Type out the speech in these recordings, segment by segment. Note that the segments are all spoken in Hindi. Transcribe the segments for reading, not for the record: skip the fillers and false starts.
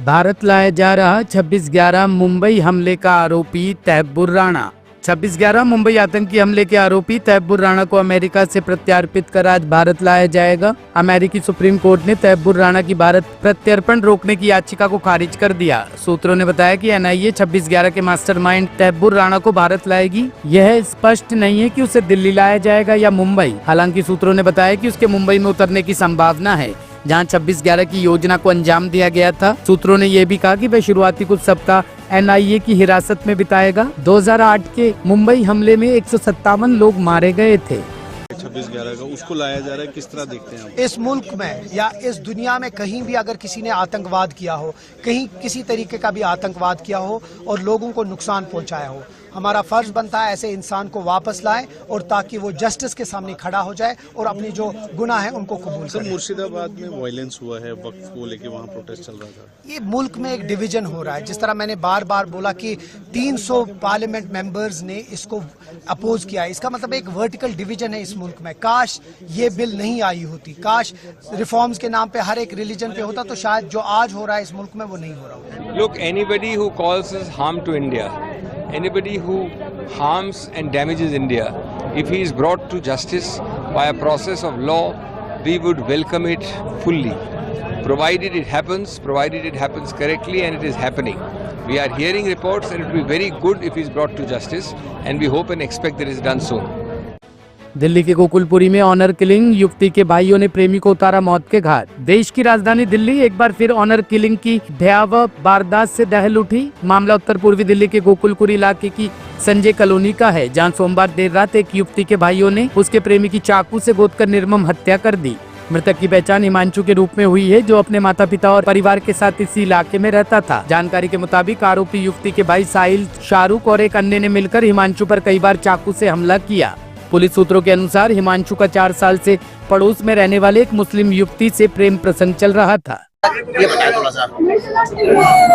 भारत लाया जा रहा 26/11 मुंबई हमले का आरोपी तैयबुर राणा। 26/11 मुंबई आतंकी हमले के आरोपी तैयबुर राणा को अमेरिका से प्रत्यार्पित कर आज भारत लाया जाएगा। अमेरिकी सुप्रीम कोर्ट ने तैयबुर राणा की भारत प्रत्यर्पण रोकने की याचिका को खारिज कर दिया। सूत्रों ने बताया कि एनआईए 26/11 के मास्टरमाइंड तैयबुर राणा को भारत लाएगी। यह स्पष्ट नहीं है कि उसे दिल्ली लाया जाएगा या मुंबई। हालांकि सूत्रों ने बताया कि उसके मुंबई में उतरने की संभावना है, जहां 26/11 की योजना को अंजाम दिया गया था। सूत्रों ने यह भी कहा कि वह शुरुआती कुछ सप्ताह एनआईए की हिरासत में बिताएगा। 2008 के मुंबई हमले में 157 लोग मारे गए थे। 26/11 का उसको लाया जा रहा है, किस तरह देखते हैं आप? इस मुल्क में या इस दुनिया में कहीं भी अगर किसी ने आतंकवाद किया हो, कहीं किसी तरीके का भी आतंकवाद किया हो और लोगों को नुकसान पहुंचाया हो, हमारा फर्ज बनता है ऐसे इंसान को वापस लाएं और ताकि वो जस्टिस के सामने खड़ा हो जाए और अपनी जो गुनाह है उनको कबूल करे। मुर्शिदाबाद में वायलेंस हुआ है, वक्फ को लेके वहाँ प्रोटेस्ट चल रहा था। ये मुल्क में एक डिवीजन हो रहा है। जिस तरह मैंने बार बार बोला कि 300 पार्लियामेंट मेंबर्स ने इसको अपोज किया है, इसका मतलब एक वर्टिकल डिवीजन है इस मुल्क में। काश ये बिल नहीं आई होती, काश रिफॉर्म्स के नाम पे हर एक रिलीजन पे होता, तो शायद जो आज हो रहा है इस मुल्क में वो नहीं हो रहा होता। Look, anybody who causes harm to India, anybody who harms and damages India, if he is brought to justice by a process of law, we would welcome it fully, provided it happens correctly, and it is happening. We are hearing reports and it will be very good if he is brought to justice, and we hope and expect that it is done soon. Delhi के गोकुलपुरी में ऑनर किलिंग, युवती के भाइयों ने प्रेमी को उतारा मौत के घाट। देश की राजधानी दिल्ली एक बार फिर ऑनर किलिंग की भयावह वारदात से दहल उठी। मामला उत्तर पूर्वी दिल्ली के गोकुलपुरी इलाके की संजय कॉलोनी का है, जहां सोमवार देर रात एक युवती के भाइयों ने उसके प्रेमी की चाकू से गोदकर निर्मम हत्या कर दी। मृतक की पहचान हिमांशु के रूप में हुई है, जो अपने माता पिता और परिवार के साथ इसी इलाके में रहता था। जानकारी के मुताबिक आरोपी युवती के भाई साहिल, शाहरुख और एक अन्य ने मिलकर हिमांशु पर कई बार चाकू से हमला किया। पुलिस सूत्रों के अनुसार हिमांशु का 4 साल से पड़ोस में रहने वाले एक मुस्लिम युवती से प्रेम प्रसंग चल रहा था। ये बताया थोड़ा सा।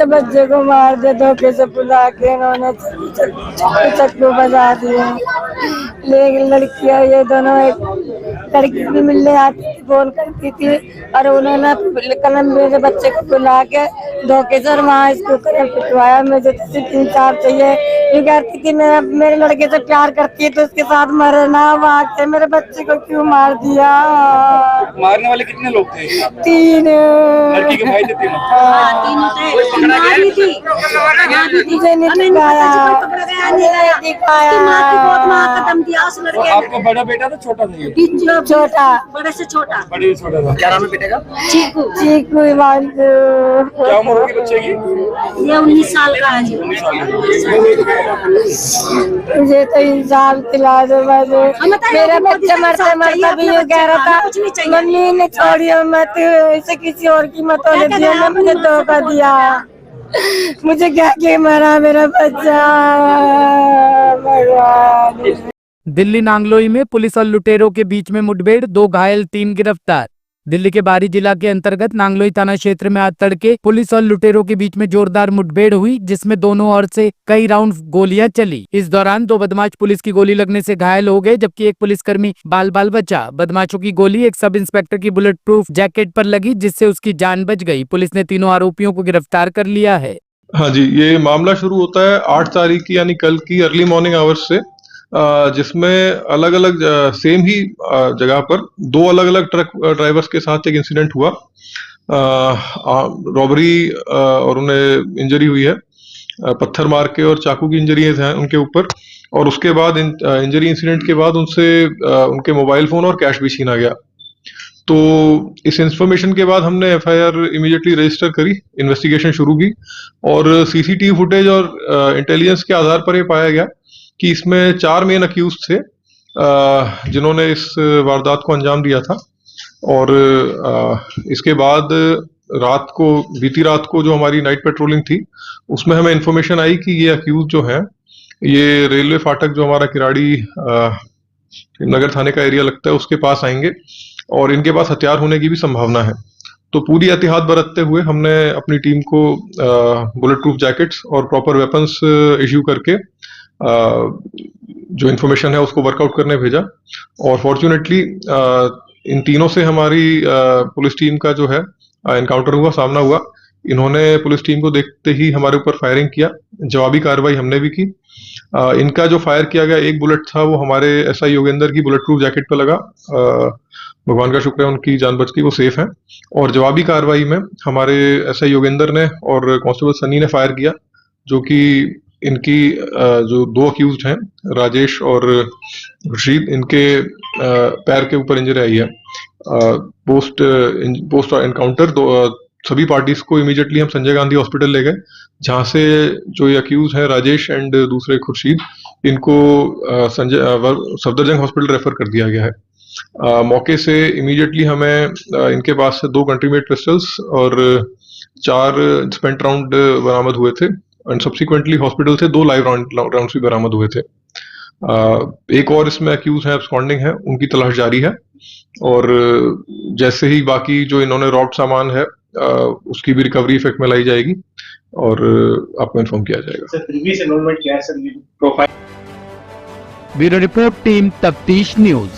बच्चे को मार दे, धोखे से बुला के इन्होंने चक्कू बजा दिए। लेकिन लड़कियां ये दोनों, एक लड़की भी मिलने आती थी, फोन करती थी, और उन्होंने कलम मेरे बच्चे को बुला के धोखे से वहाँ इसको कलम पिटवाया। मुझे 3-4 चाहिए। ये कहती थी मैं मेरे लड़के से प्यार करती है तो उसके साथ मरे ना, वहाँ के मेरे बच्चे को क्यों मार दिया। मारने वाले कितने लोग थे? 3। लड़की के भाई थे 3। आपका बड़ा बेटा था, छोटा था? छोटा, बड़े से छोटा। बड़े से छोटा था। क्या नाम है बेटे का? चीकू। चीकू हिमांशु। क्या उम्र होगी बच्चे की? ये 19 साल का है जी। 19 साल। मुझे तो इंसान दिला दो। मेरा बच्चा मरते मरता भी ये कह रहा था, मम्मी ने छोड़ियो मत, इसे किसी और की मत होने दिया, मुझे धोखा दिया। मुझे क्या के मरा मेरा बच्चा। दिल्ली नांगलोई में पुलिस और लुटेरों के बीच में मुठभेड़, 2 घायल 3 गिरफ्तार। दिल्ली के बारी जिला के अंतर्गत नांगलोई थाना क्षेत्र में आज तड़के पुलिस और लुटेरों के बीच में जोरदार मुठभेड़ हुई, जिसमें दोनों ओर से कई राउंड गोलियां चली। इस दौरान 2 बदमाश पुलिस की गोली लगने से घायल हो गए, जबकि एक पुलिसकर्मी बाल बाल बचा। बदमाशों की गोली एक सब इंस्पेक्टर की बुलेट प्रूफ जैकेट पर लगी, जिससे उसकी जान बच गई। पुलिस ने तीनों आरोपियों को गिरफ्तार कर लिया है। हाँ जी, ये मामला शुरू होता है 8 तारीख की यानी कल की अर्ली मॉर्निंग आवर्स से, जिसमें अलग अलग सेम ही जगह पर 2 अलग अलग ट्रक ड्राइवर्स के साथ एक इंसिडेंट हुआ। रॉबरी और उन्हें इंजरी हुई है, पत्थर मार के और चाकू की इंजरीज हैं उनके ऊपर। और उसके बाद इंजरी इंसिडेंट के बाद उनसे उनके मोबाइल फोन और कैश भी छीना गया। तो इस इंफॉर्मेशन के बाद हमने एफआईआर इमीडिएटली रजिस्टर करी, इन्वेस्टिगेशन शुरू की, और सीसीटीवी फुटेज और इंटेलिजेंस के आधार पर यह पाया गया कि इसमें 4 मेन अक्यूज थे जिन्होंने इस वारदात को अंजाम दिया था। और इसके बाद बीती रात को जो हमारी नाइट पेट्रोलिंग थी, उसमें हमें इंफॉर्मेशन आई कि ये अक्यूज जो हैं, ये रेलवे फाटक जो हमारा किराड़ी नगर थाने का एरिया लगता है उसके पास आएंगे, और इनके पास हथियार होने की भी संभावना है। तो पूरी एहतियात बरतते हुए हमने अपनी टीम को बुलेट प्रूफ जैकेट्स और प्रॉपर वेपन्स इश्यू करके जो इन्फॉर्मेशन है उसको वर्कआउट करने भेजा। और फॉर्चुनेटली इन तीनों से हमारी पुलिस टीम का जो है एनकाउंटर हुआ, सामना हुआ। इन्होंने पुलिस टीम को देखते ही हमारे ऊपर फायरिंग किया। जवाबी कार्रवाई हमने भी की। इनका जो फायर किया गया एक बुलेट था वो हमारे एसआई योगेंद्र की बुलेट प्रूफ जैकेट पे लगा। भगवान का शुक्र है उनकी जान बच गई, वो सेफ हैं। और जवाबी कार्रवाई में हमारे एसआई योगेंद्र ने और कांस्टेबल सनी ने फायर किया, जो कि इनकी जो दो अक्यूज्ड हैं राजेश और खुर्शीद, इनके पैर के ऊपर इंजरी आई है। पोस्ट एनकाउंटर सभी पार्टीज को इमीडिएटली हम संजय गांधी हॉस्पिटल ले गए, जहां से जो ये अक्यूज हैं राजेश एंड दूसरे खुर्शीद, इनको सफदरजंग हॉस्पिटल रेफर कर दिया गया है। मौके से इमीडिएटली हमें इनके पास से 2 कंट्री मेड पिस्टल्स और 4 स्पेंट राउंड बरामद हुए थे एंड सब्सिक्वेंटली हॉस्पिटल से 2 लाइव राउंड्स भी बरामद हुए थे। एक और इसमें अक्यूज है, एब्सकॉन्डिंग है, उनकी तलाश जारी है। और जैसे ही बाकी जो इन्होंने रॉब सामान है उसकी भी रिकवरी इफेक्ट में लाई जाएगी और आपको इन्फॉर्म किया जाएगा। सर प्रीवियस इन्वॉल्वमेंट क्या है sir, profile? Bureau report team तफ्तीश न्यूज।